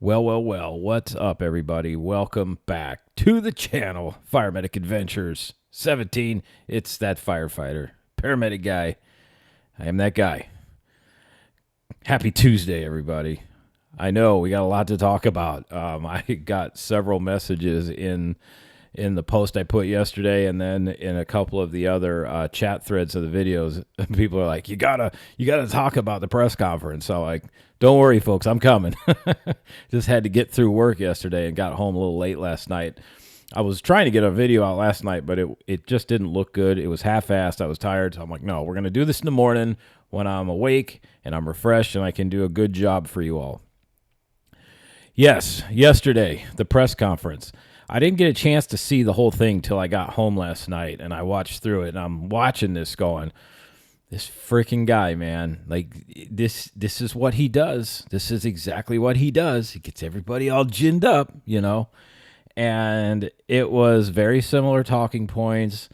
Well, what's up, everybody? Welcome back to the channel, Firemedic Adventures 17. It's that firefighter, paramedic guy. I am that guy. Happy Tuesday, everybody. I know we got a lot to talk about. I got several messages in the post I put yesterday, and then in a couple of the other chat threads of the videos. People are like, "You gotta talk about the press conference." So like, don't worry, folks, I'm coming. Just had to get through work yesterday and got home a little late last night. I was trying to get a video out last night, but it just didn't look good. It was half-assed. I was tired, so I'm like, no, we're gonna do this in the morning when I'm awake and I'm refreshed and I can do a good job for you all. Yes, yesterday, the press conference. I didn't get a chance to see the whole thing till I got home last night, and I watched through it, and I'm watching this going, this freaking guy, man, like, this is what he does. This is exactly what he does. He gets everybody all ginned up, you know, and it was very similar talking points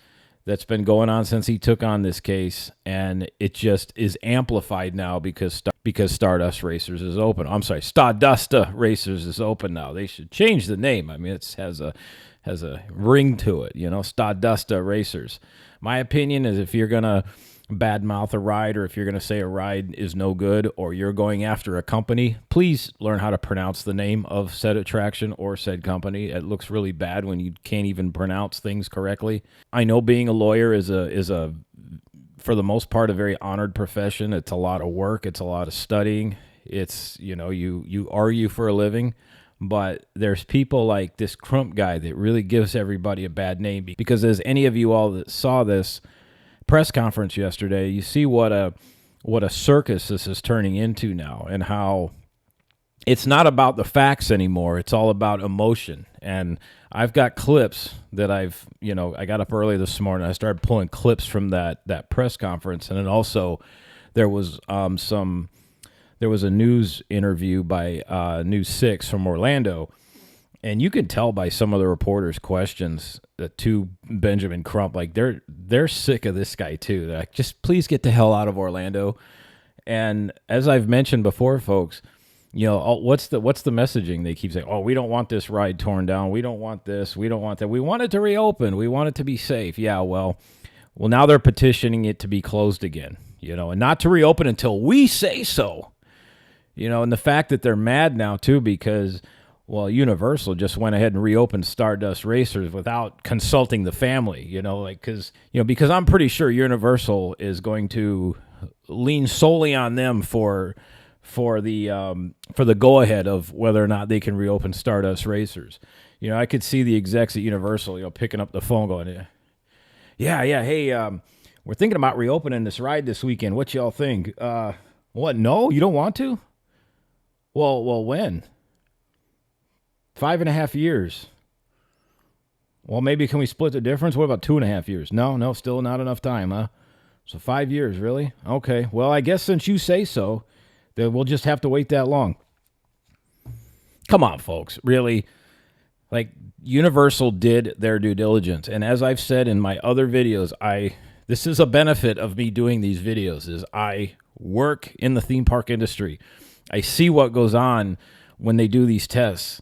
that's been going on since he took on this case, and it just is amplified now because Stardust Racers is open. I'm sorry, Stardust Racers is open now. They should change the name. I mean, it has a ring to it, you know, Stardust Racers. My opinion is if you're going to badmouth a ride, or if you're going to say a ride is no good, or you're going after a company, please learn how to pronounce the name of said attraction or said company. It looks really bad when you can't even pronounce things correctly. I know being a lawyer is a for the most part a very honored profession. It's a lot of work. It's a lot of studying. It's, you know, you argue for a living. But there's people like this Crump guy that really gives everybody a bad name, because as any of you all that saw this press conference yesterday, you see what a circus this is turning into now, and how it's not about the facts anymore. It's all about emotion. And I've got clips that I got up early this morning. I started pulling clips from that press conference, and then also there was a news interview by News 6 from Orlando. And you can tell by some of the reporters' questions to Benjamin Crump, like they're sick of this guy too. They're like, just please get the hell out of Orlando. And as I've mentioned before, folks, you know, what's the messaging? They keep saying, oh, we don't want this ride torn down. We don't want this. We don't want that. We want it to reopen. We want it to be safe. Yeah, well, now they're petitioning it to be closed again, you know, and not to reopen until we say so. You know, and the fact that they're mad now too because, well, Universal just went ahead and reopened Stardust Racers without consulting the family, you know, like, because I'm pretty sure Universal is going to lean solely on them for the go-ahead of whether or not they can reopen Stardust Racers. You know, I could see the execs at Universal, you know, picking up the phone going, yeah, hey, we're thinking about reopening this ride this weekend. What y'all think? What, no? You don't want to? Well, when? 5.5 years. Well, maybe can we split the difference? What about 2.5 years? No, still not enough time, huh? So 5 years, really? Okay. Well, I guess since you say so, then we'll just have to wait that long. Come on, folks. Really? Like, Universal did their due diligence. And as I've said in my other videos, this is a benefit of me doing these videos, is I work in the theme park industry. I see what goes on when they do these tests.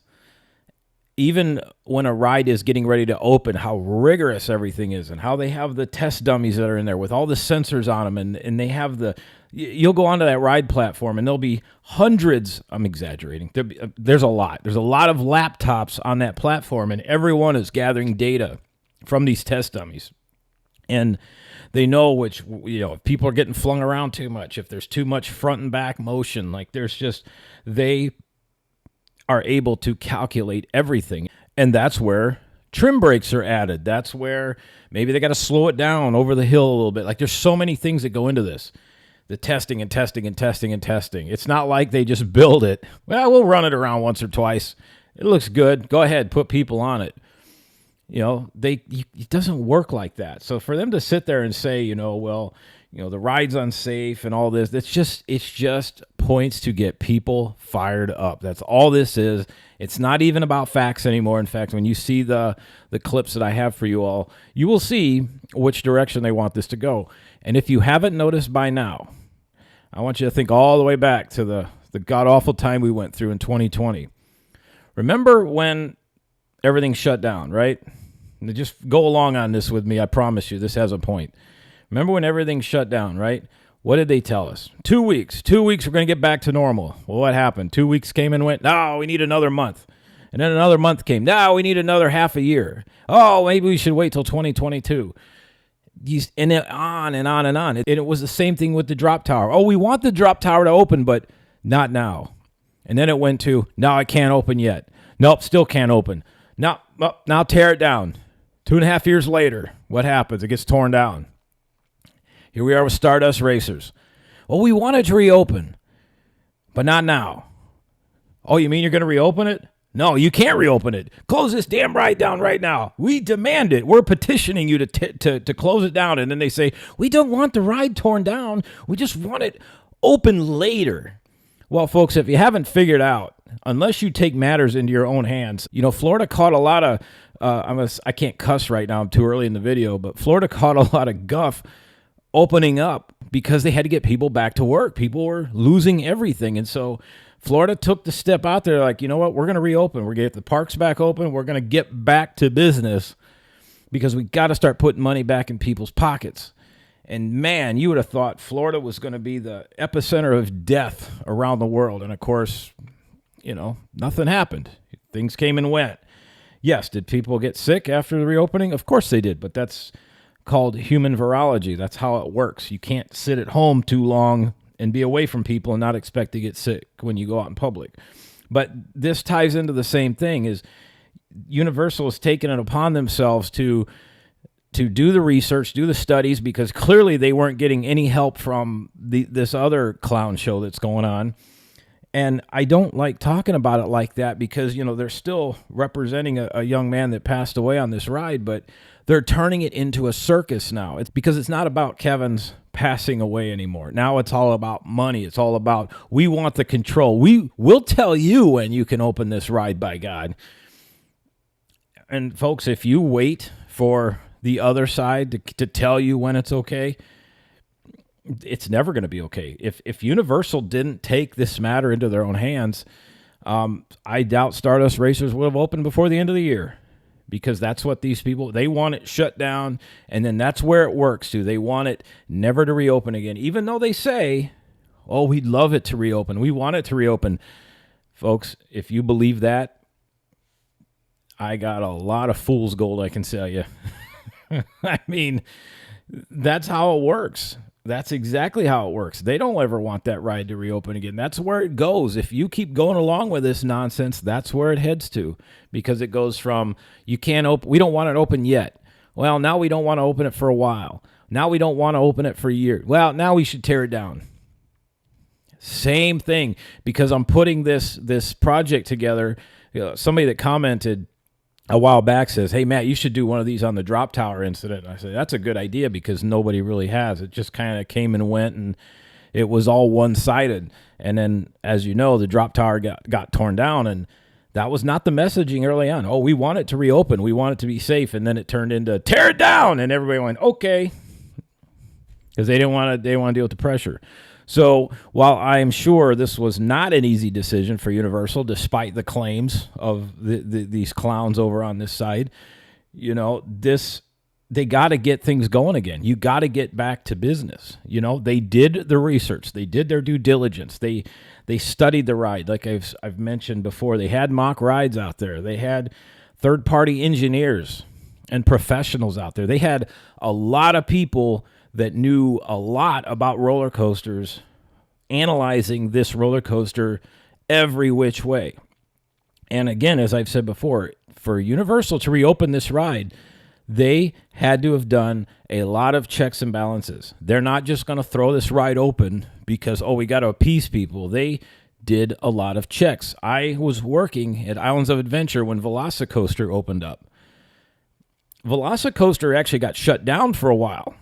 Even when a ride is getting ready to open, how rigorous everything is, and how they have the test dummies that are in there with all the sensors on them, and they have you'll go onto that ride platform and there'll be hundreds, I'm exaggerating, there's a lot of laptops on that platform, and everyone is gathering data from these test dummies. And they know which, you know, if people are getting flung around too much, if there's too much front and back motion, like they are able to calculate everything. And that's where trim brakes are added. That's where maybe they got to slow it down over the hill a little bit. Like, there's so many things that go into this. The testing and testing and testing and testing. It's not like they just build it. Well, we'll run it around once or twice. It looks good. Go ahead, put people on it. You know, it doesn't work like that. So for them to sit there and say, you know, well, you know, the ride's unsafe and all this, it's just points to get people fired up. That's all this is. It's not even about facts anymore. In fact, when you see the clips that I have for you all, you will see which direction they want this to go. And if you haven't noticed by now, I want you to think all the way back to the god-awful time we went through in 2020. Remember when everything shut down, right? Now just go along on this with me. I promise you, this has a point. Remember when everything shut down, right? What did they tell us? 2 weeks. 2 weeks, we're going to get back to normal. Well, what happened? 2 weeks came and went. No, we need another month. And then another month came. No, we need another half a year. Oh, maybe we should wait till 2022. And then on and on and on. And it was the same thing with the drop tower. Oh, we want the drop tower to open, but not now. And then it went to, no, it can't open yet. Nope, still can't open. Now tear it down. 2.5 years later, what happens? It gets torn down. Here we are with Stardust Racers. Well, we wanted to reopen, but not now. Oh, you mean you're going to reopen it? No, you can't reopen it. Close this damn ride down right now. We demand it. We're petitioning you to close it down. And then they say, we don't want the ride torn down. We just want it open later. Well, folks, if you haven't figured out, unless you take matters into your own hands, Florida caught a lot of, I can't cuss right now. I'm too early in the video, but Florida caught a lot of guff opening up because they had to get people back to work. People were losing everything. And so Florida took the step out there like, you know what, we're going to reopen. We're going to get the parks back open. We're going to get back to business because we got to start putting money back in people's pockets. And man, you would have thought Florida was going to be the epicenter of death around the world. And of course, nothing happened. Things came and went. Yes, did people get sick after the reopening? Of course they did, but that's called human virology. That's how it works. You can't sit at home too long and be away from people and not expect to get sick when you go out in public. But this ties into the same thing, is Universal has taken it upon themselves to do the research, do the studies, because clearly they weren't getting any help from this other clown show that's going on. And I don't like talking about it like that because, they're still representing a young man that passed away on this ride, but they're turning it into a circus now. It's because it's not about Kevin's passing away anymore. Now it's all about money. It's all about, we want the control. We will tell you when you can open this ride, by God. And folks, if you wait for the other side to tell you when it's okay, it's never going to be okay. If Universal didn't take this matter into their own hands, I doubt Stardust Racers would have opened before the end of the year, because that's what these people, they want it shut down, and then that's where it works to. They want it never to reopen again, even though they say, oh, we'd love it to reopen. We want it to reopen. Folks, if you believe that, I got a lot of fool's gold I can sell you. I mean, that's how it works. That's exactly how it works. They don't ever want that ride to reopen again. That's where it goes. If you keep going along with this nonsense, that's where it heads to, because it goes from, you can't open, we don't want it open yet. Well, now we don't want to open it for a while. Now we don't want to open it for a year. Well, now we should tear it down. Same thing, because I'm putting this project together. Somebody that commented a while back says, hey, Matt, you should do one of these on the drop tower incident. And I said, that's a good idea, because nobody really has. It just kind of came and went, and it was all one-sided. And then, as you know, the drop tower got torn down, and that was not the messaging early on. Oh, we want it to reopen. We want it to be safe. And then it turned into tear it down, and everybody went, okay, because they didn't want to deal with the pressure. So while I'm sure this was not an easy decision for Universal, despite the claims of these clowns over on this side, they got to get things going again. You got to get back to business. They did the research. They did their due diligence. They studied the ride. Like I've mentioned before, they had mock rides out there. They had third-party engineers and professionals out there. They had a lot of people that knew a lot about roller coasters, analyzing this roller coaster every which way. And again, as I've said before, for Universal to reopen this ride, they had to have done a lot of checks and balances. They're not just going to throw this ride open because, we got to appease people. They did a lot of checks. I was working at Islands of Adventure when Velocicoaster opened up. Velocicoaster actually got shut down for a while,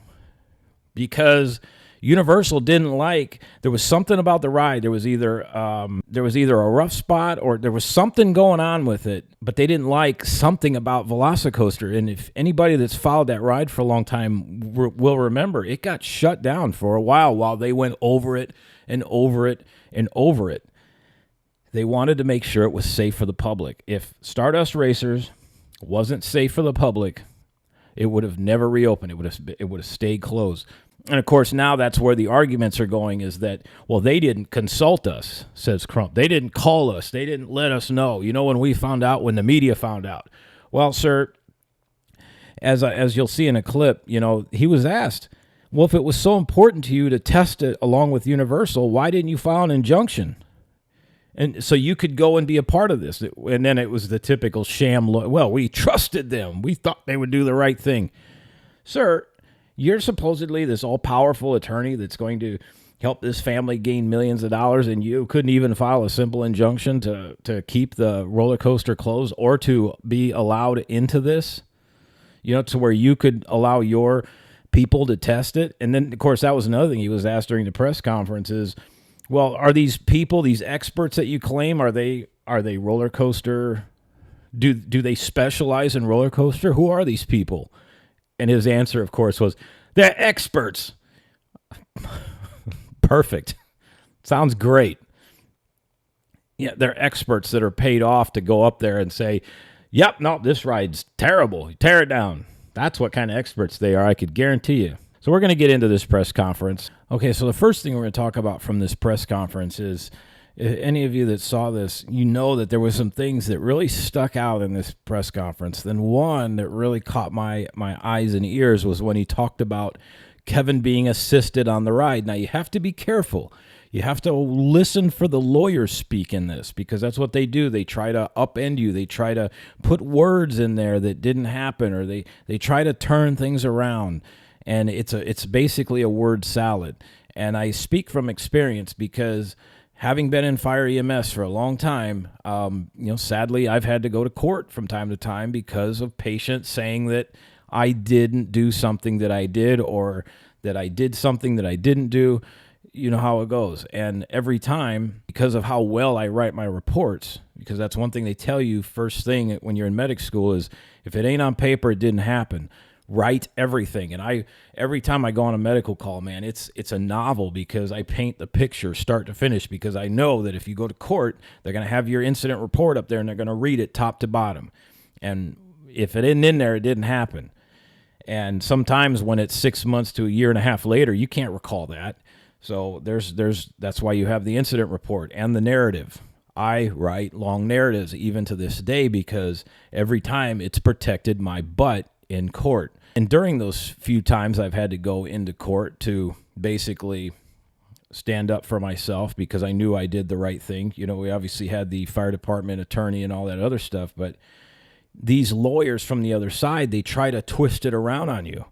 because Universal didn't like, there was something about the ride. There was either a rough spot, or there was something going on with it, but they didn't like something about Velocicoaster. And if anybody that's followed that ride for a long time will remember, it got shut down for a while they went over it and over it and over it. They wanted to make sure it was safe for the public. If Stardust Racers wasn't safe for the public, it would have never reopened. It would have stayed closed. And of course, now that's where the arguments are going, is that, well, they didn't consult us, says Crump. They didn't call us. They didn't let us know. You know, when we found out, when the media found out. Well, sir, as you'll see in a clip, you know, he was asked, well, if it was so important to you to test it along with Universal, why didn't you file an injunction? And so you could go and be a part of this. And then it was the typical sham. Well, we trusted them. We thought they would do the right thing. Sir, you're supposedly this all-powerful attorney that's going to help this family gain millions of dollars, and you couldn't even file a simple injunction to keep the roller coaster closed or to be allowed into this, you know, to where you could allow your people to test it. And then, of course, that was another thing he was asked during the press conference is, well, are these people, these experts that you claim, are they roller coaster? Do they specialize in roller coaster? Who are these people? And his answer, of course, was, they're experts. Perfect. Sounds great. Yeah, they're experts that are paid off to go up there and say, yep, no, this ride's terrible. Tear it down. That's what kind of experts they are, I could guarantee you. So we're going to get into this press conference. Okay, so the first thing we're going to talk about from this press conference is, if any of you that saw this, you know that there were some things that really stuck out in this press conference. Then one that really caught my eyes and ears was when he talked about Kevin being assisted on the ride. Now, you have to be careful. You have to listen for the lawyers speak in this, because that's what they do. They try to upend you. They try to put words in there that didn't happen, or they try to turn things around. And it's basically a word salad. And I speak from experience because having been in fire EMS for a long time, sadly, I've had to go to court from time to time because of patients saying that I didn't do something that I did, or that I did something that I didn't do. You know how it goes. And every time, because of how well I write my reports, because that's one thing they tell you first thing when you're in medic school is, if it ain't on paper, it didn't happen. Write everything. And every time I go on a medical call, man, it's a novel, because I paint the picture start to finish, because I know that if you go to court, they're going to have your incident report up there and they're going to read it top to bottom. And if it isn't in there, it didn't happen. And sometimes when it's 6 months to a year and a half later, you can't recall that. So that's why you have the incident report and the narrative. I write long narratives even to this day, because every time it's protected my butt in court. And during those few times I've had to go into court to basically stand up for myself, because I knew I did the right thing. You know, we obviously had the fire department attorney and all that other stuff, but these lawyers from the other side, they try to twist it around on you.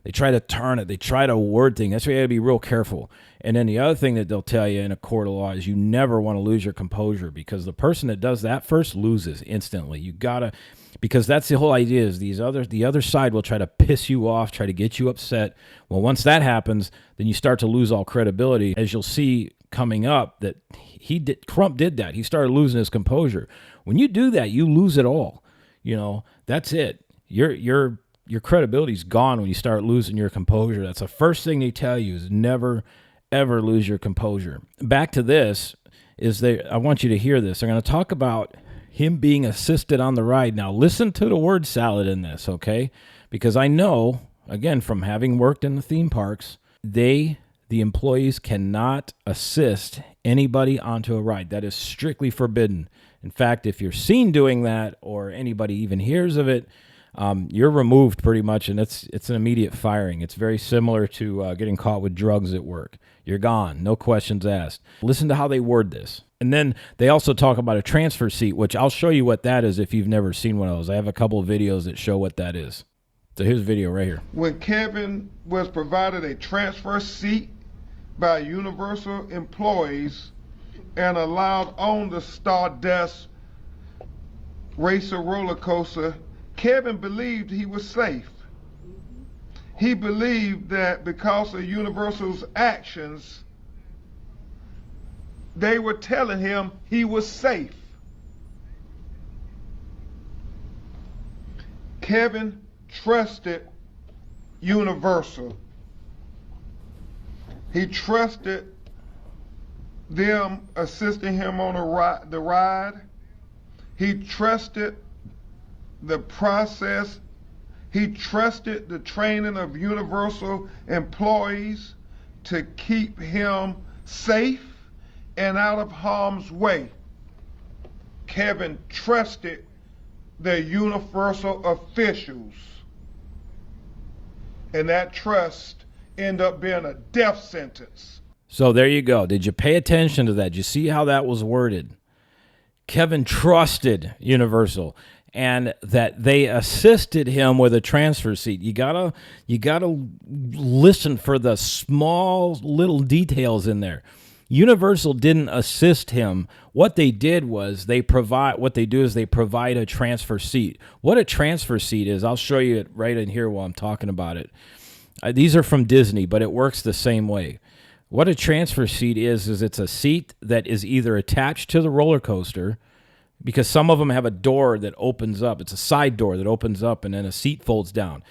They try to turn it. They try to word things. That's why you got to be real careful. And then the other thing that they'll tell you in a court of law is you never want to lose your composure, because the person that does that first loses instantly. You got to, because that's the whole idea, is the other side will try to piss you off, try to get you upset. Well, once that happens, then you start to lose all credibility. As you'll see coming up, that Crump did that. He started losing his composure. When you do that, you lose it all. You know, that's it. Your credibility's gone when you start losing your composure. That's the first thing they tell you, is never, ever lose your composure. Back to this, I want you to hear this. They're going to talk about him being assisted on the ride. Now, listen to the word salad in this, okay? Because I know, again, from having worked in the theme parks, the employees cannot assist anybody onto a ride. That is strictly forbidden. In fact, if you're seen doing that, or anybody even hears of it, you're removed pretty much, and it's an immediate firing. It's very similar to getting caught with drugs at work. You're gone, no questions asked. Listen to how they word this. And then they also talk about a transfer seat, which I'll show you what that is if you've never seen one of those. I have a couple of videos that show what that is. So here's a video right here. When Kevin was provided a transfer seat by Universal employees and allowed on the Stardust Racer roller coaster, Kevin believed he was safe. He believed that because of Universal's actions, they were telling him he was safe. Kevin trusted Universal. He trusted them assisting him on the ride. He trusted the process. He trusted the training of Universal employees to keep him safe and out of harm's way. Kevin trusted the Universal officials, and that trust ended up being a death sentence. So there you go. Did you pay attention to that? Did you see how that was worded? Kevin trusted Universal, and that they assisted him with a transfer seat. You gotta listen for the small little details in there. Universal didn't assist him. What they did was they provide a transfer seat. What a transfer seat is, I'll show you it right in here while I'm talking about it. These are from Disney, but it works the same way. What a transfer seat is it's a seat that is either attached to the roller coaster, because some of them have a door that opens up. It's a side door that opens up, and then a seat folds down.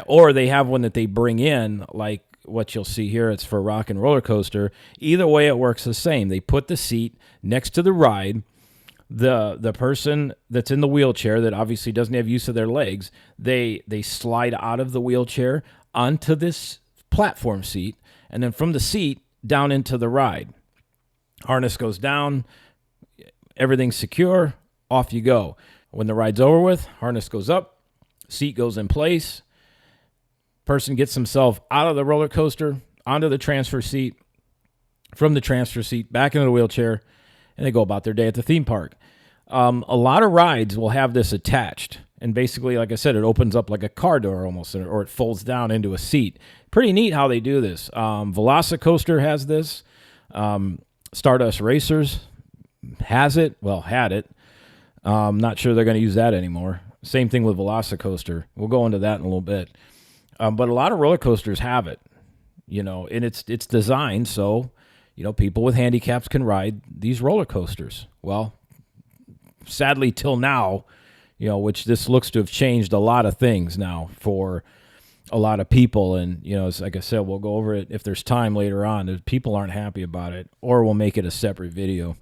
Or they have one that they bring in, like what you'll see here. It's for Rock and Roller Coaster. Either way, it works the same. They put the seat next to the ride. The person that's in the wheelchair that obviously doesn't have use of their legs, they slide out of the wheelchair onto this platform seat, and then from the seat down into the ride. Harness goes down, everything's secure, off you go. When the ride's over with, harness goes up, seat goes in place, person gets himself out of the roller coaster, onto the transfer seat, from the transfer seat, back into the wheelchair, and they go about their day at the theme park. A lot of rides will have this attached. And basically, like I said, it opens up like a car door almost, or it folds down into a seat. Pretty neat how they do this. Velocicoaster has this. Stardust Racers has it. Well, had it. Not sure they're going to use that anymore. Same thing with Velocicoaster. We'll go into that in a little bit. But a lot of roller coasters have it, and it's designed so, people with handicaps can ride these roller coasters. Well, sadly, till now, which this looks to have changed a lot of things now for a lot of people. And, like I said, we'll go over it if there's time later on. If people aren't happy about it, or we'll make it a separate video.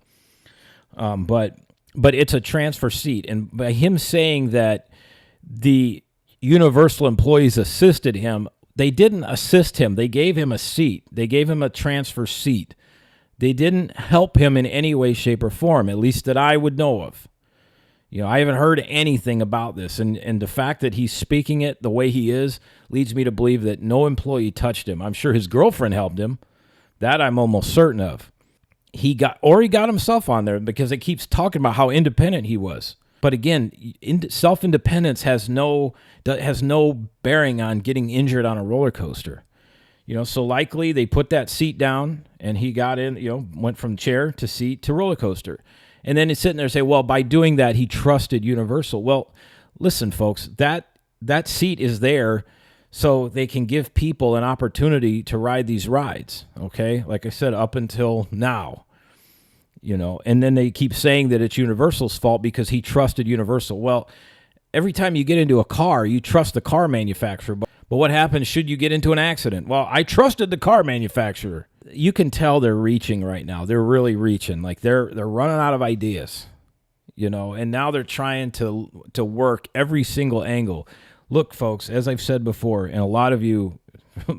But it's a transfer seat. And by him saying that the Universal employees assisted him, they didn't assist him. They gave him a seat. They gave him a transfer seat. They didn't help him in any way, shape, or form, at least that I would know of. I haven't heard anything about this, and the fact that he's speaking it the way he is leads me to believe that no employee touched him. I'm sure his girlfriend helped him. That I'm almost certain of. He got himself on there because it keeps talking about how independent he was. But again, self-independence has no bearing on getting injured on a roller coaster. So likely they put that seat down, and he got in, went from chair to seat to roller coaster. And then he's sitting there and say, well, by doing that, he trusted Universal. Well, listen, folks, that seat is there so they can give people an opportunity to ride these rides, okay? Like I said, up until now, and then they keep saying that it's Universal's fault because he trusted Universal. Well, every time you get into a car, you trust the car manufacturer. But what happens should you get into an accident? Well, I trusted the car manufacturer. You can tell they're reaching right now. They're really reaching. Like they're running out of ideas, and now they're trying to work every single angle. Look, folks, as I've said before, and a lot of you,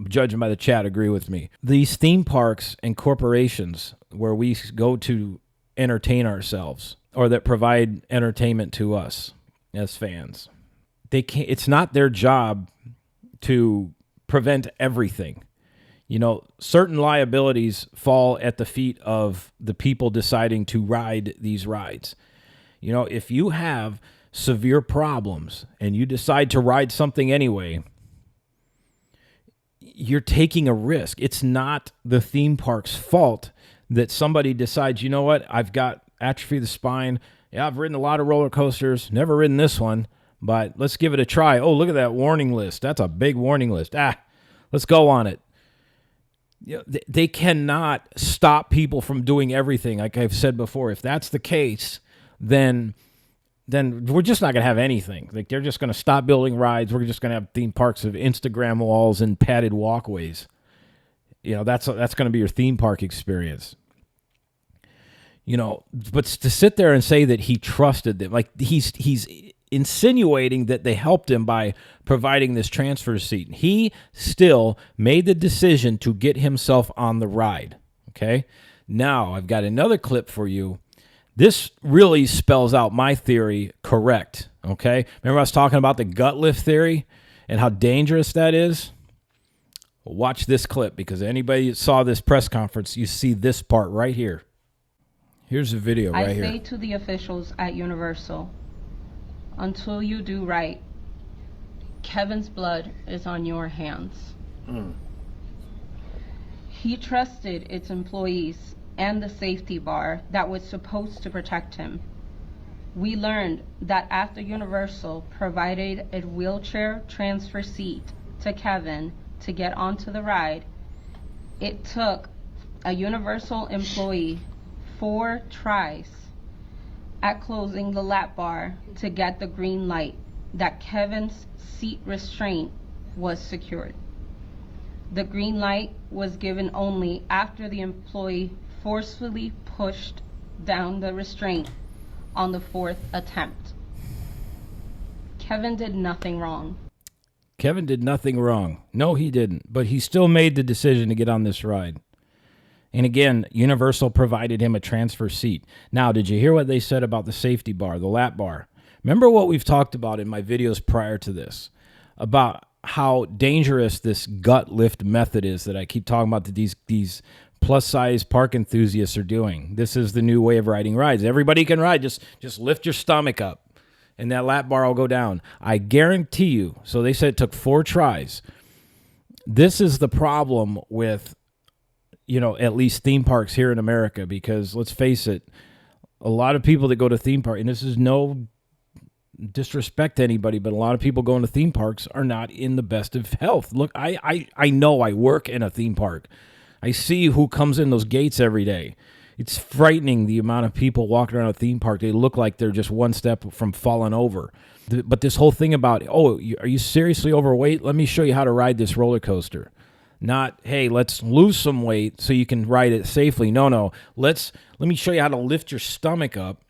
judging by the chat, agree with me. These theme parks and corporations where we go to entertain ourselves, or that provide entertainment to us as fans, it's not their job to prevent everything. Certain liabilities fall at the feet of the people deciding to ride these rides. If you have severe problems and you decide to ride something anyway, you're taking a risk. It's not the theme park's fault that somebody decides, what, I've got atrophy of the spine. Yeah, I've ridden a lot of roller coasters, never ridden this one, but let's give it a try. Oh, look at that warning list. That's a big warning list. Let's go on it. They cannot stop people from doing everything. Like I've said before, if that's the case, then we're just not going to have anything. Like they're just going to stop building rides. We're just going to have theme parks of Instagram walls and padded walkways. That's going to be your theme park experience. You know, but to sit there and say that he trusted them, like he's insinuating that they helped him by providing this transfer seat. He still made the decision to get himself on the ride. Okay. Now I've got another clip for you. This really spells out my theory correct. Okay. Remember I was talking about the gut lift theory and how dangerous that is? Well, watch this clip, because anybody that saw this press conference, you see this part right here. Here's the video right here. I say to the officials at Universal, until you do right, Kevin's blood is on your hands. He trusted its employees and the safety bar that was supposed to protect him. We learned that after Universal provided a wheelchair transfer seat to Kevin to get onto the ride, it took a Universal employee 4 tries at closing the lap bar to get the green light that Kevin's seat restraint was secured. The green light was given only after the employee forcefully pushed down the restraint on the 4th attempt. Kevin did nothing wrong. Kevin did nothing wrong. No, he didn't. But he still made the decision to get on this ride. And again, Universal provided him a transfer seat. Now, did you hear what they said about the safety bar, the lap bar? Remember what we've talked about in my videos prior to this, about how dangerous this gut lift method is that I keep talking about that these plus-size park enthusiasts are doing. This is the new way of riding rides. Everybody can ride. Just lift your stomach up, and that lap bar will go down. I guarantee you. So they said it took 4 tries. This is the problem with, you know, at least theme parks here in America, because let's face it, a lot of people that go to theme park, and this is no disrespect to anybody, but a lot of people going to theme parks are not in the best of health. Look, I know I work in a theme park. I see who comes in those gates every day. It's frightening the amount of people walking around a theme park. They look like they're just one step from falling over. But this whole thing about, oh, are you seriously overweight? Let me show you how to ride this roller coaster. Not, hey, let's lose some weight so you can ride it safely. No. Let me show you how to lift your stomach up.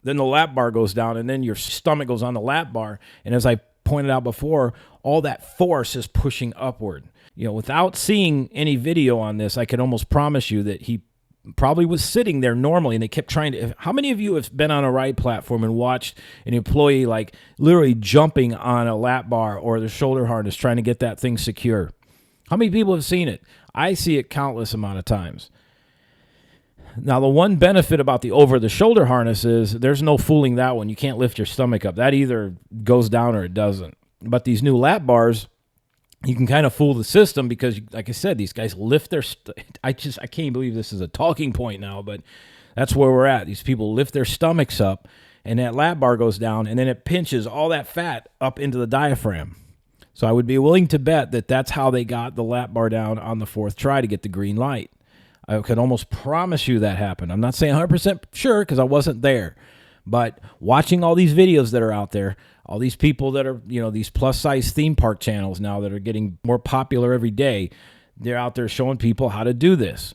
Then the lap bar goes down, and then your stomach goes on the lap bar. And as I pointed out before, all that force is pushing upward. You know, without seeing any video on this, I can almost promise you that he probably was sitting there normally, and they kept trying to. How many of you have been on a ride platform and watched an employee like literally jumping on a lap bar or the shoulder harness trying to get that thing secure? How many people have seen it? I see it countless amount of times. Now, the one benefit about the over-the-shoulder harness is there's no fooling that one. You can't lift your stomach up. That either goes down or it doesn't. But these new lap bars, you can kind of fool the system because, like I said, these guys lift their I can't believe this is a talking point now, but that's where we're at. These people lift their stomachs up, and that lap bar goes down, and then it pinches all that fat up into the diaphragm. So I would be willing to bet that that's how they got the lap bar down on the 4th try to get the green light. I could almost promise you that happened. I'm not saying 100% sure because I wasn't there. But watching all these videos that are out there, all these people that are, you know, these plus-size theme park channels now that are getting more popular every day, they're out there showing people how to do this.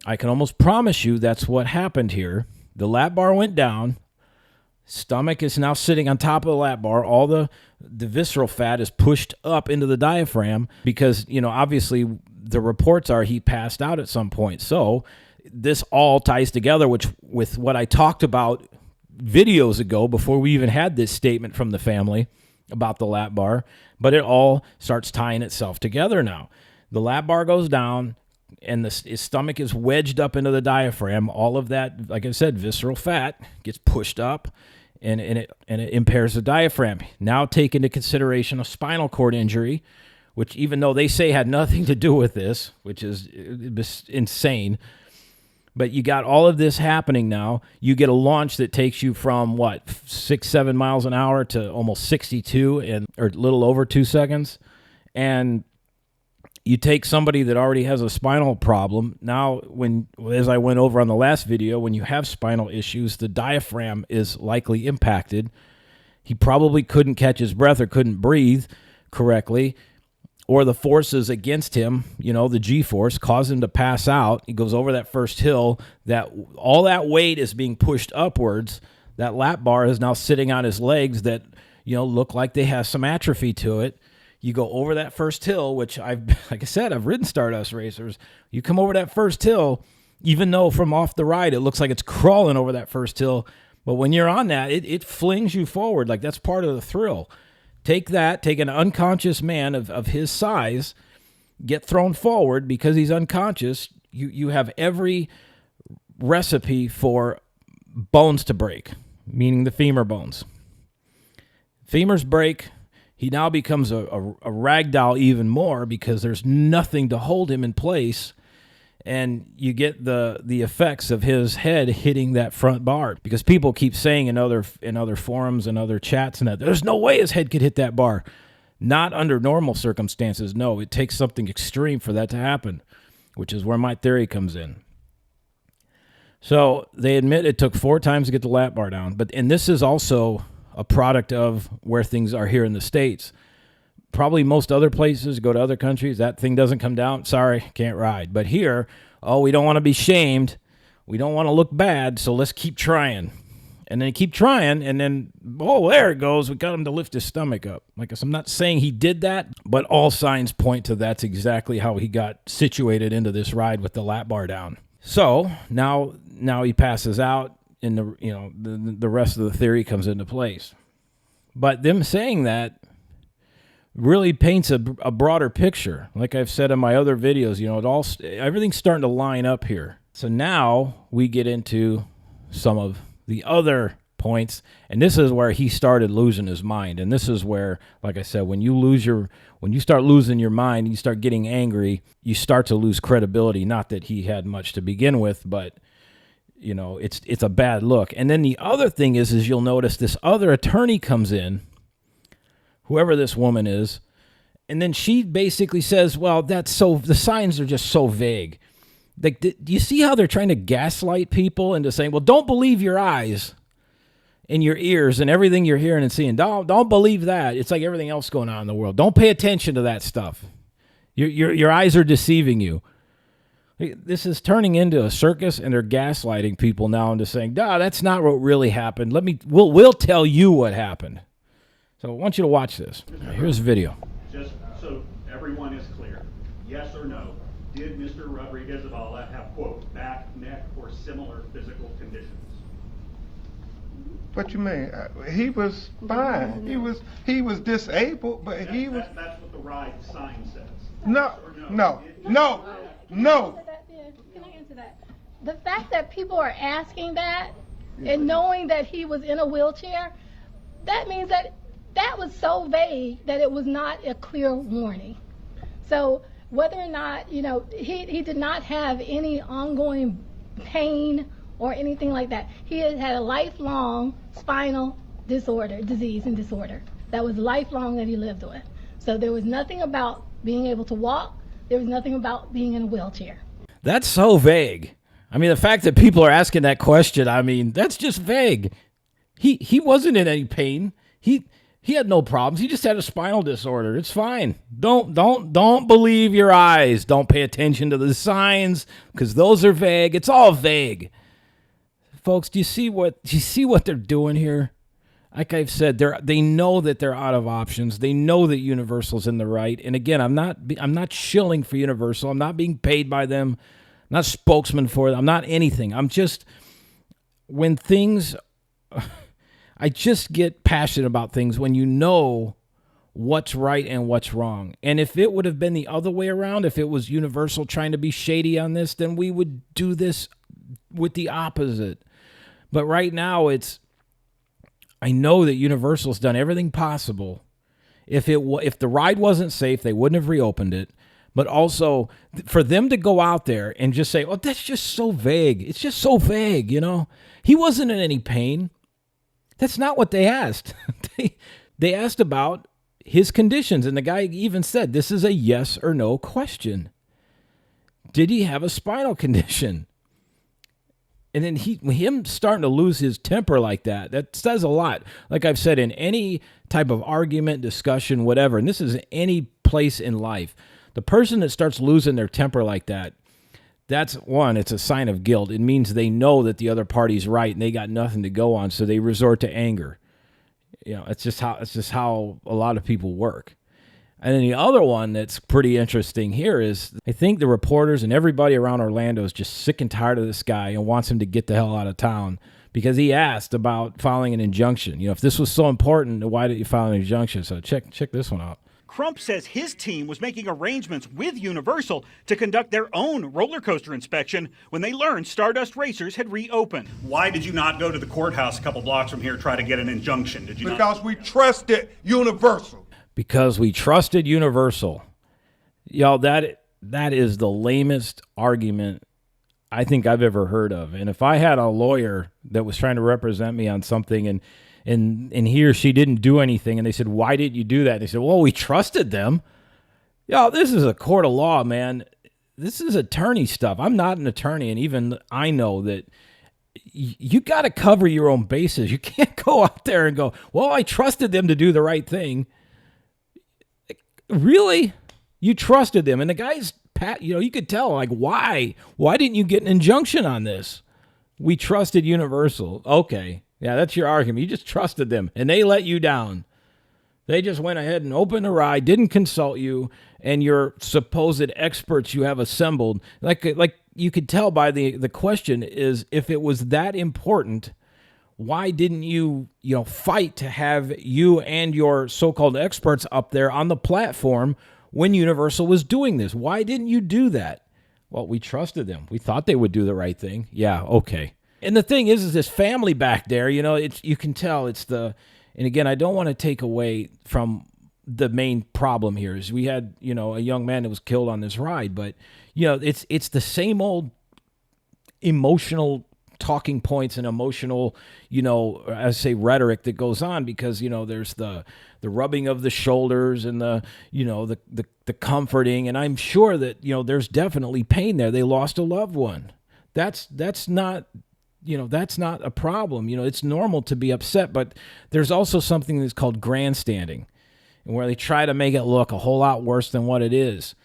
I can almost promise you that's what happened here. The lap bar went down. Stomach is now sitting on top of the lap bar. All the visceral fat is pushed up into the diaphragm because, you know, obviously the reports are he passed out at some point. So this all ties together with what I talked about videos ago before we even had this statement from the family about the lap bar. But it all starts tying itself together now. The lap bar goes down and his stomach is wedged up into the diaphragm. All of that, like I said, visceral fat gets pushed up and it impairs the diaphragm. Now take into consideration a spinal cord injury, which even though they say had nothing to do with this, which is insane, but you got all of this happening now. You get a launch that takes you from, 6-7 miles an hour to almost 62 or a little over 2 seconds. And you take somebody that already has a spinal problem. Now, as I went over on the last video, when you have spinal issues, the diaphragm is likely impacted. He probably couldn't catch his breath or couldn't breathe correctly. or the forces against him, the G-force, cause him to pass out. He goes over that first hill. That all that weight is being pushed upwards. That lap bar is now sitting on his legs that, look like they have some atrophy to it. You go over that first hill, which like I said, I've ridden Stardust racers. You come over that first hill, even though from off the ride, it looks like it's crawling over that first hill. But when you're on that, it flings you forward. Like that's part of the thrill. Take an unconscious man of his size, get thrown forward because he's unconscious. You have every recipe for bones to break, meaning the femur bones. Femurs break. He now becomes a ragdoll even more because there's nothing to hold him in place. And you get the effects of his head hitting that front bar, because people keep saying in other forums and other chats and that there's no way his head could hit that bar. Not under normal circumstances. No, it takes something extreme for that to happen, which is where my theory comes in. So they admit it took 4 times to get the lap bar down, and this is also a product of where things are here in the States. Probably most other places, go to other countries, that thing doesn't come down. Sorry, can't ride. But here, we don't want to be shamed. We don't want to look bad, so let's keep trying. And then keep trying, and then, there it goes. We got him to lift his stomach up. Like I'm not saying he did that, but all signs point to that's exactly how he got situated into this ride with the lap bar down. So now he passes out, and the rest of the theory comes into place. But them saying that really paints a broader picture. Like I've said in my other videos, everything's starting to line up here. So now we get into some of the other points, and this is where he started losing his mind. And this is where, like I said, when you start losing your mind, you start getting angry, you start to lose credibility. Not that he had much to begin with, but it's a bad look. And then the other thing is you'll notice this other attorney comes in, whoever this woman is, and then she basically says, well, the signs are just so vague. Like, do you see how they're trying to gaslight people into saying, well, don't believe your eyes and your ears and everything you're hearing and seeing. Don't believe that. It's like everything else going on in the world. Don't pay attention to that stuff. Your eyes are deceiving you. This is turning into a circus, and they're gaslighting people now into saying, that's not what really happened. We'll tell you what happened. So I want you to watch this. Here's the video. Just so everyone is clear, yes or no, did Mr. Rodriguez Zavala have, quote, back, neck, or similar physical conditions? What you mean? He was fine. He was disabled, but he was. That's what the ride sign says. No. Can I answer that? The fact that people are asking that and knowing that he was in a wheelchair, that means that was so vague that it was not a clear warning. So whether or not, he did not have any ongoing pain or anything like that. He had a lifelong spinal disease and disorder. That was lifelong that he lived with. So there was nothing about being able to walk. There was nothing about being in a wheelchair. That's so vague. I mean, the fact that people are asking that question, that's just vague. He wasn't in any pain. He had no problems. He just had a spinal disorder. It's fine. Don't believe your eyes. Don't pay attention to the signs, because those are vague. It's all vague. Folks, do you see what they're doing here? Like I've said, they know that they're out of options. They know that Universal's in the right. And again, I'm not shilling for Universal. I'm not being paid by them. I'm not a spokesman for them. I'm not anything. I'm just, when things, I just get passionate about things when you know what's right and what's wrong. And if it would have been the other way around, if it was Universal trying to be shady on this, then we would do this with the opposite. But right now, I know that Universal's done everything possible. If the ride wasn't safe, they wouldn't have reopened it. But also, for them to go out there and just say, "Oh, that's just so vague. It's just so vague," He wasn't in any pain. That's not what they asked. They asked about his conditions, and the guy even said, "This is a yes or no question. Did he have a spinal condition?" And then him starting to lose his temper like that says a lot. Like I've said, in any type of argument, discussion, whatever, and this is any place in life. The person that starts losing their temper like that, that's one, it's a sign of guilt. It means they know that the other party's right and they got nothing to go on, so they resort to anger. You know, it's just how a lot of people work. And then the other one that's pretty interesting here is I think the reporters and everybody around Orlando is just sick and tired of this guy and wants him to get the hell out of town because he asked about filing an injunction. You know, if this was so important, why did you file an injunction? So check this one out. Crump says his team was making arrangements with Universal to conduct their own roller coaster inspection when they learned Stardust Racers had reopened. Why did you not go to the courthouse a couple blocks from here to try to get an injunction? Did you Because we trusted Universal. Because we trusted Universal. Y'all, that is the lamest argument I think I've ever heard of. And if I had a lawyer that was trying to represent me on something and he or she didn't do anything and they said, why didn't you do that? And they said, well, we trusted them. Y'all, this is a court of law, man. This is attorney stuff. I'm not an attorney, and even I know that you got to cover your own bases. You can't go out there and go, well, I trusted them to do the right thing. Really? You trusted them. And the guy's, you know, you could tell, like, why? Why didn't you get an injunction on this? We trusted Universal. Okay. Yeah, that's your argument. You just trusted them, and they let you down. They just went ahead and opened a ride, didn't consult you, and your supposed experts you have assembled. Like you could tell by the question is, if it was that important, why didn't you fight to have you and your so-called experts up there on the platform when Universal was doing this? Why didn't you do that? Well, we trusted them. We thought they would do the right thing. Yeah, okay. And the thing is this family back there, you know, you can tell it's and again, I don't want to take away from the main problem here is we had, you know, a young man that was killed on this ride, but, you know, it's the same old emotional talking points and emotional, you know, I say rhetoric that goes on because, you know, there's the rubbing of the shoulders and the comforting. And I'm sure that, you know, there's definitely pain there. They lost a loved one. That's not, you know, that's not a problem. You know, it's normal to be upset, but there's also something that's called grandstanding, and where they try to make it look a whole lot worse than what it is.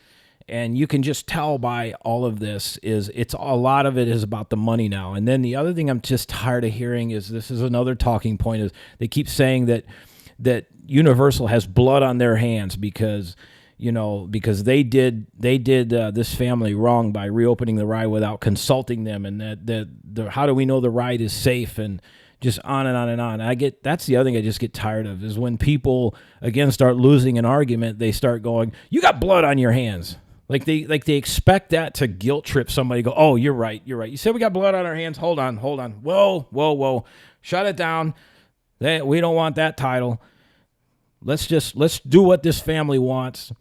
And you can just tell by all of this is a lot of it is about the money now. And then the other thing I'm just tired of hearing is, this is another talking point, is they keep saying that Universal has blood on their hands because they did this family wrong by reopening the ride without consulting them, and that how do we know the ride is safe, and just on and on and on. That's the other thing I just get tired of, is when people again start losing an argument, they start going, you got blood on your hands. Like they expect that to guilt trip somebody. Go, oh, you're right. You said we got blood on our hands. Hold on. Whoa. Shut it down. We don't want that title. Let's do what this family wants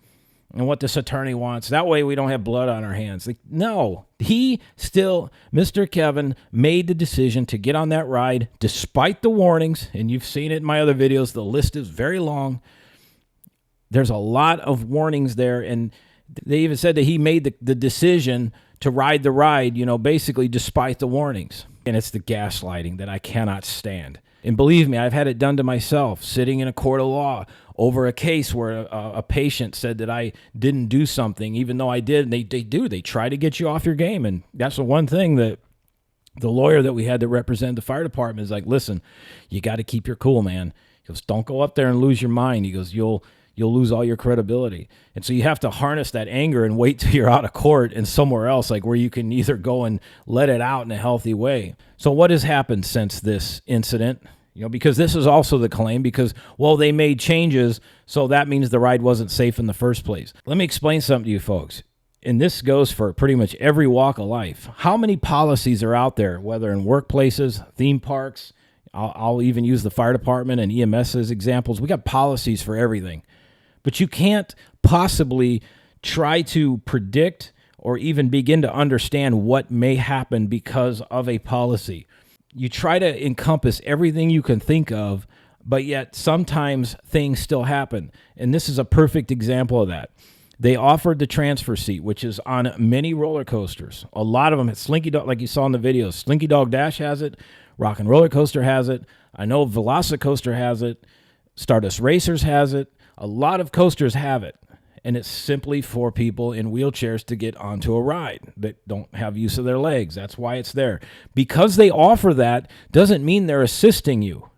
and what this attorney wants. That way we don't have blood on our hands. Like, no, Mr. Kevin made the decision to get on that ride despite the warnings. And you've seen it in my other videos. The list is very long. There's a lot of warnings there. And they even said that he made the decision to ride the ride, you know, basically despite the warnings. And it's the gaslighting that I cannot stand. And believe me, I've had it done to myself, sitting in a court of law over a case where a patient said that I didn't do something, even though I did. And they try to get you off your game. And that's the one thing that the lawyer that we had to represent the fire department is like, listen, you got to keep your cool, man. He goes, don't go up there and lose your mind. He goes, you'll lose all your credibility. And so you have to harness that anger and wait till you're out of court and somewhere else, like where you can either go and let it out in a healthy way. So what has happened since this incident? You know, because this is also the claim, because, well, they made changes, so that means the ride wasn't safe in the first place. Let me explain something to you folks. And this goes for pretty much every walk of life. How many policies are out there, whether in workplaces, theme parks? I'll even use the fire department and EMS as examples. We got policies for everything. But you can't possibly try to predict or even begin to understand what may happen because of a policy. You try to encompass everything you can think of, but yet sometimes things still happen. And this is a perfect example of that. They offered the transfer seat, which is on many roller coasters. A lot of them, Slinky Dog, like you saw in the videos, Slinky Dog Dash has it, Rock and Roller Coaster has it, I know Velocicoaster has it, Stardust Racers has it. A lot of coasters have it. and it's simply for people in wheelchairs to get onto a ride that don't have use of their legs. That's why it's there. Because they offer that doesn't mean they're assisting you.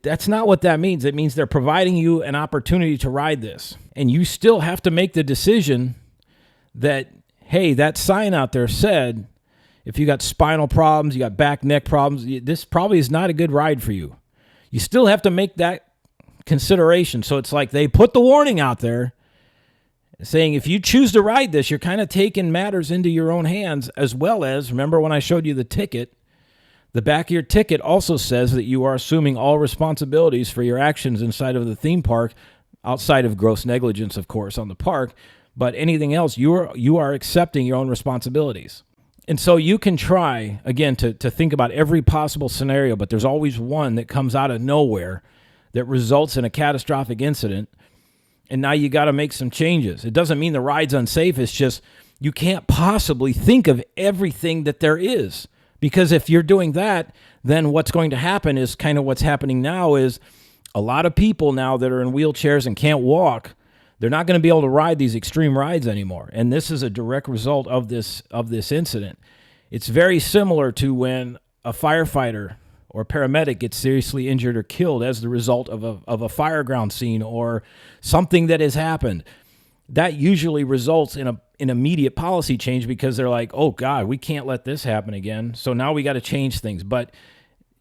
That's not what that means. It means they're providing you an opportunity to ride this. And you still have to make the decision that, hey, that sign out there said, if you got spinal problems, you got back, neck problems, this probably is not a good ride for you. You still have to make that consideration. So it's like they put the warning out there saying if you choose to ride this, you're kind of taking matters into your own hands, as well as, remember when I showed you the ticket, the back of your ticket also says that you are assuming all responsibilities for your actions inside of the theme park, outside of gross negligence, of course, on the park, but anything else, you are accepting your own responsibilities. And so you can try, again, to think about every possible scenario, but there's always one that comes out of nowhere that results in a catastrophic incident, and now you got to make some changes. It doesn't mean the ride's unsafe. It's just you can't possibly think of everything that there is, because if you're doing that, then what's going to happen is kind of what's happening now is a lot of people now that are in wheelchairs and can't walk, they're not going to be able to ride these extreme rides anymore. And this is a direct result of this incident. It's very similar to when a firefighter or paramedic gets seriously injured or killed as the result of a fireground scene or something that has happened. That usually results in an immediate policy change because they're like, oh God, we can't let this happen again. So now we got to change things. But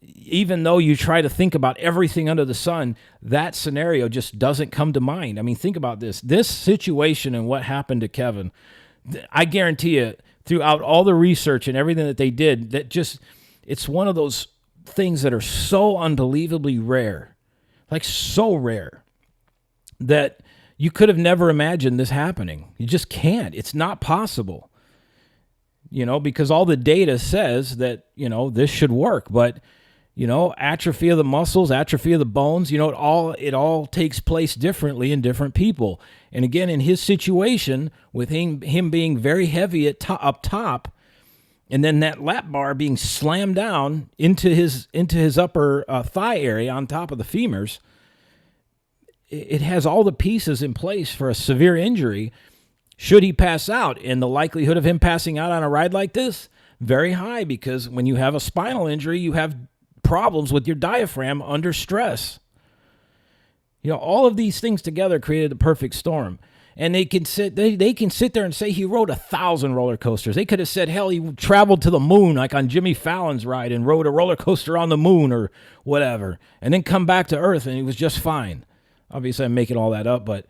even though you try to think about everything under the sun, that scenario just doesn't come to mind. I mean, think about this. This situation and what happened to Kevin, I guarantee you, throughout all the research and everything that they did, that just, it's one of those things that are so unbelievably rare, like so rare, that you could have never imagined this happening. You just can't. It's not possible, because all the data says that, this should work, but atrophy of the muscles, atrophy of the bones, it all takes place differently in different people. And again, in his situation, with him being very heavy up top, and then that lap bar being slammed down into his upper thigh area on top of the femurs, it has all the pieces in place for a severe injury should he pass out. And the likelihood of him passing out on a ride like this, very high, because when you have a spinal injury, you have problems with your diaphragm under stress. All of these things together created the perfect storm. And they can sit there and say he rode 1,000 roller coasters. They could have said, hell, he traveled to the moon, like on Jimmy Fallon's ride, and rode a roller coaster on the moon or whatever, and then come back to Earth and he was just fine. Obviously, I'm making all that up, but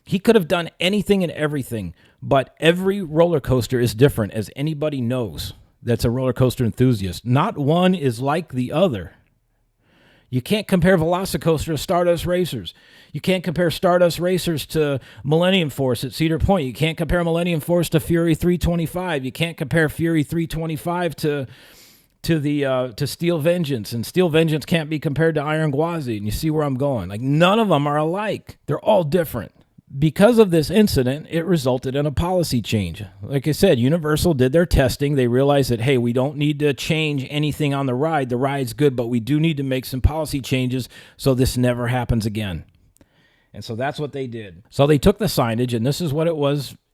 he could have done anything and everything. But every roller coaster is different, as anybody knows that's a roller coaster enthusiast. Not one is like the other. You can't compare Velocicoaster to Stardust Racers. You can't compare Stardust Racers to Millennium Force at Cedar Point. You can't compare Millennium Force to Fury 325. You can't compare Fury 325 to Steel Vengeance, and Steel Vengeance can't be compared to Iron Gwazi. And you see where I'm going. Like, none of them are alike. They're all different. Because of this incident, it resulted in a policy change. Like I said, Universal did their testing. They realized that, hey, we don't need to change anything on the ride. The ride's good, but we do need to make some policy changes so this never happens again. And so that's what they did. So they took the signage, and this is what it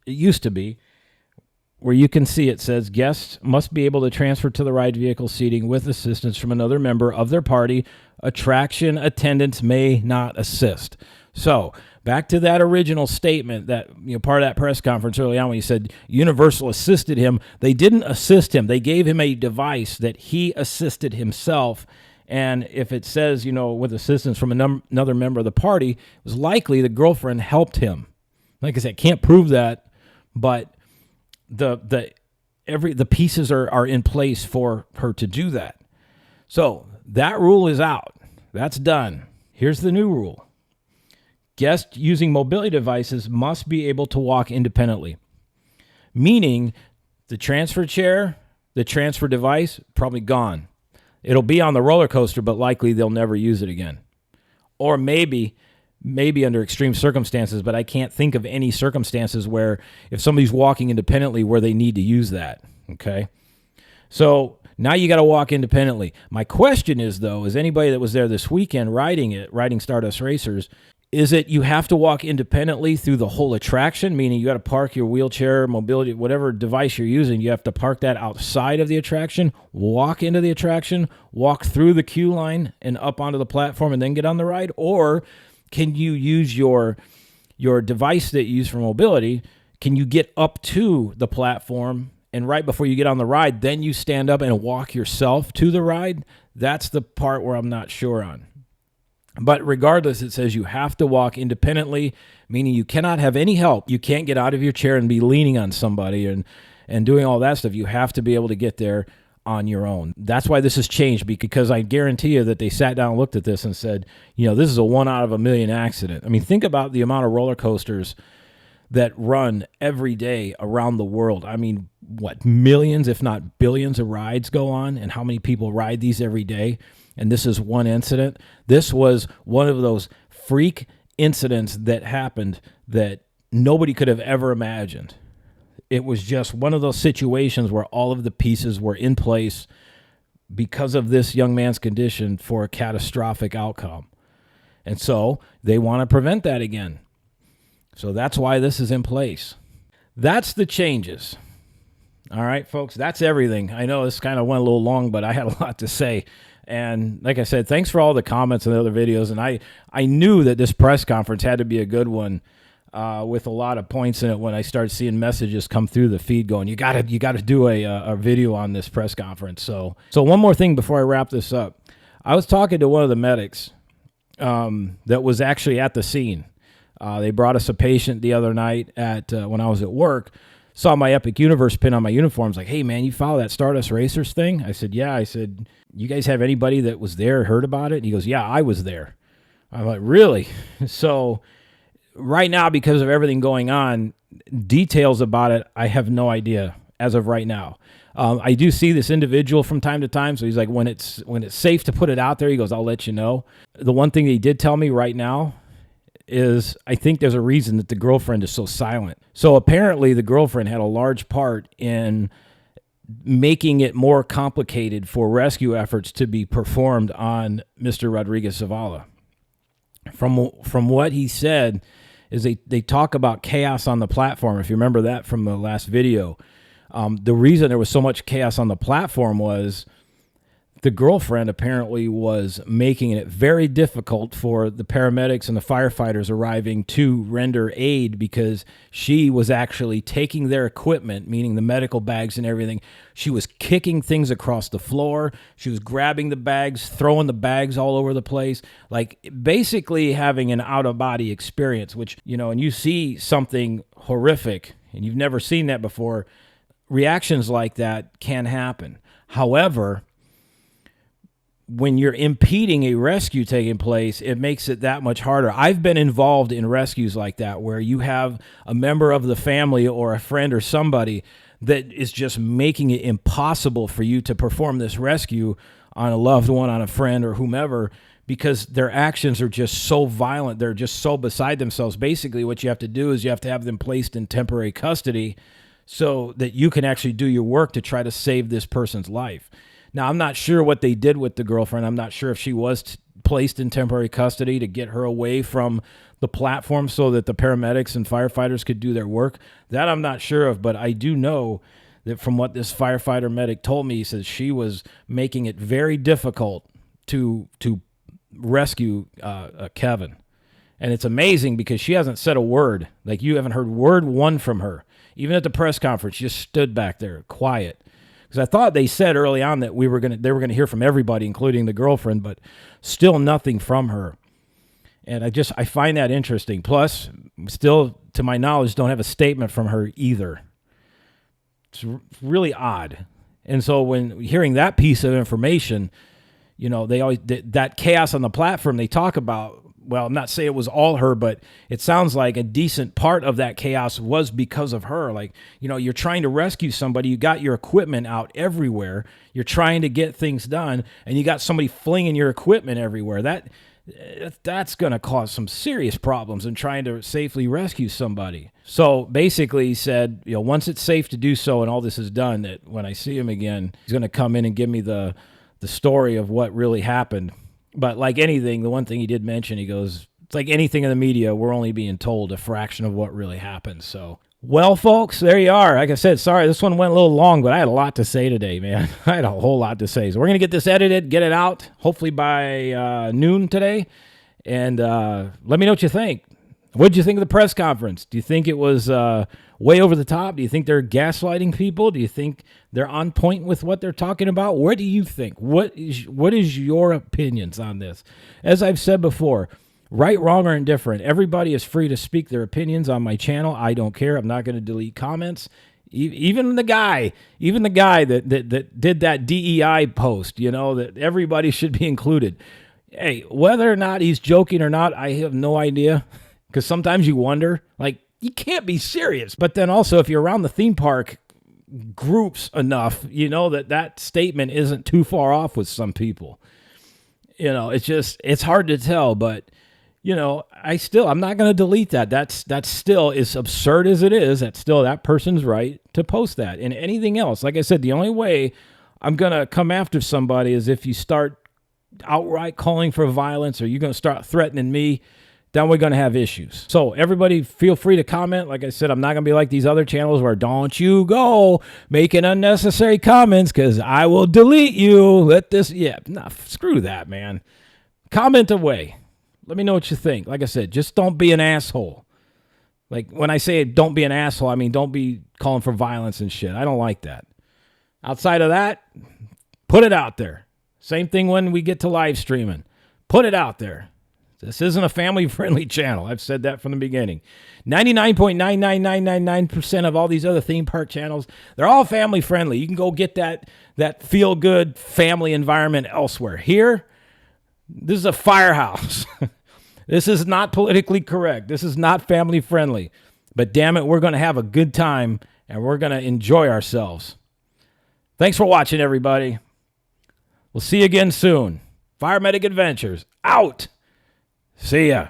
used to be, where you can see it says, guests must be able to transfer to the ride vehicle seating with assistance from another member of their party. Attraction attendants may not assist. So back to that original statement that, part of that press conference early on when he said Universal assisted him. They didn't assist him. They gave him a device that he assisted himself. And if it says, with assistance from another member of the party, it was likely the girlfriend helped him. Like I said, can't prove that, but the pieces are in place for her to do that. So that rule is out. That's done. Here's the new rule. Guests using mobility devices must be able to walk independently, meaning the transfer chair, the transfer device, probably gone. It'll be on the roller coaster, but likely they'll never use it again. Or maybe under extreme circumstances, but I can't think of any circumstances where if somebody's walking independently where they need to use that, okay? So now you got to walk independently. My question is, though, is anybody that was there this weekend riding Stardust Racers, Is it you have to walk independently through the whole attraction, meaning you got to park your wheelchair, mobility, whatever device you're using, you have to park that outside of the attraction, walk into the attraction, walk through the queue line and up onto the platform and then get on the ride? Or can you use your device that you use for mobility? Can you get up to the platform and right before you get on the ride, then you stand up and walk yourself to the ride? That's the part where I'm not sure on. But regardless, it says you have to walk independently, meaning you cannot have any help. You can't get out of your chair and be leaning on somebody and doing all that stuff. You have to be able to get there on your own. That's why this has changed, because I guarantee you that they sat down and looked at this and said, this is a 1 out of a million accident. I mean, think about the amount of roller coasters that run every day around the world. I mean, what, millions, if not billions of rides go on, and how many people ride these every day? And this is one incident. This was one of those freak incidents that happened that nobody could have ever imagined. It was just one of those situations where all of the pieces were in place because of this young man's condition for a catastrophic outcome. And so they want to prevent that again. So that's why this is in place. That's the changes. All right, folks, that's everything. I know this kind of went a little long, but I had a lot to say. And like I said, thanks for all the comments and the other videos. And I knew that this press conference had to be a good one with a lot of points in it when I started seeing messages come through the feed going, you got to do a video on this press conference. So one more thing before I wrap this up. I was talking to one of the medics that was actually at the scene. They brought us a patient the other night when I was at work. Saw my Epic Universe pin on my uniform. Like, hey, man, you follow that Stardust Racers thing? I said, yeah. I said, you guys have anybody that was there, heard about it? And he goes, yeah, I was there. I'm like, really? So right now, because of everything going on, details about it, I have no idea as of right now. I do see this individual from time to time. So he's like, when it's safe to put it out there, he goes, I'll let you know. The one thing that he did tell me right now is I think there's a reason that the girlfriend is so silent. So apparently the girlfriend had a large part in making it more complicated for rescue efforts to be performed on Mr. Rodriguez Zavala. From what he said is they talk about chaos on the platform. If you remember that from the last video, the reason there was so much chaos on the platform was the girlfriend apparently was making it very difficult for the paramedics and the firefighters arriving to render aid because she was actually taking their equipment, meaning the medical bags and everything. She was kicking things across the floor. She was grabbing the bags, throwing the bags all over the place, like basically having an out-of-body experience, which, and you see something horrific and you've never seen that before, reactions like that can happen. However, when you're impeding a rescue taking place, it makes it that much harder. I've been involved in rescues like that where you have a member of the family or a friend or somebody that is just making it impossible for you to perform this rescue on a loved one, on a friend or whomever, because their actions are just so violent. They're just so beside themselves. Basically, what you have to do is you have to have them placed in temporary custody so that you can actually do your work to try to save this person's life. Now, I'm not sure what they did with the girlfriend. I'm not sure if she was placed in temporary custody to get her away from the platform so that the paramedics and firefighters could do their work. That I'm not sure of, but I do know that from what this firefighter medic told me, he says she was making it very difficult to rescue Kevin. And it's amazing because she hasn't said a word. Like, you haven't heard word one from her. Even at the press conference, she just stood back there quiet. Because I thought they said early on that they were going to hear from everybody, including the girlfriend, but still nothing from her. And I find that interesting. Plus, still, to my knowledge, don't have a statement from her either. It's really odd. And so when hearing that piece of information, they always, that chaos on the platform they talk about, well, I'm not saying it was all her, but it sounds like a decent part of that chaos was because of her. Like, you're trying to rescue somebody. You got your equipment out everywhere. You're trying to get things done, and you got somebody flinging your equipment everywhere. That's going to cause some serious problems in trying to safely rescue somebody. So basically he said, once it's safe to do so and all this is done, that when I see him again, he's going to come in and give me the story of what really happened. But like anything, the one thing he did mention, he goes, It's like anything in the media, we're only being told a fraction of what really happened. So, well, folks, there you are. Like I said, sorry, this one went a little long, but I had a lot to say today, man. I had a whole lot to say. So we're going to get this edited, get it out, hopefully by noon today. And let me know what you think. What did you think of the press conference? Do you think it was way over the top? Do you think they're gaslighting people? Do you think they're on point with what they're talking about? What do you think? What is your opinions on this? As I've said before, right, wrong, or indifferent, everybody is free to speak their opinions on my channel. I don't care. I'm not going to delete comments. Even the guy that did that DEI post, that everybody should be included. Hey, whether or not he's joking or not, I have no idea. Because sometimes you wonder, like, you can't be serious. But then also, if you're around the theme park groups enough, you know that statement isn't too far off with some people. It's hard to tell. But, I'm not going to delete that. That's still, as absurd as it is, that's still that person's right to post that. And anything else, like I said, the only way I'm going to come after somebody is if you start outright calling for violence or you're going to start threatening me. Then we're going to have issues. So everybody feel free to comment. Like I said, I'm not going to be like these other channels where don't you go making unnecessary comments because I will delete you. Screw that, man. Comment away. Let me know what you think. Like I said, just don't be an asshole. Like when I say don't be an asshole, I mean don't be calling for violence and shit. I don't like that. Outside of that, put it out there. Same thing when we get to live streaming. Put it out there. This isn't a family-friendly channel. I've said that from the beginning. 99.99999% of all these other theme park channels, they're all family-friendly. You can go get that feel-good family environment elsewhere. Here, this is a firehouse. This is not politically correct. This is not family-friendly. But damn it, we're going to have a good time, and we're going to enjoy ourselves. Thanks for watching, everybody. We'll see you again soon. Fire Medic Adventures, out. See ya.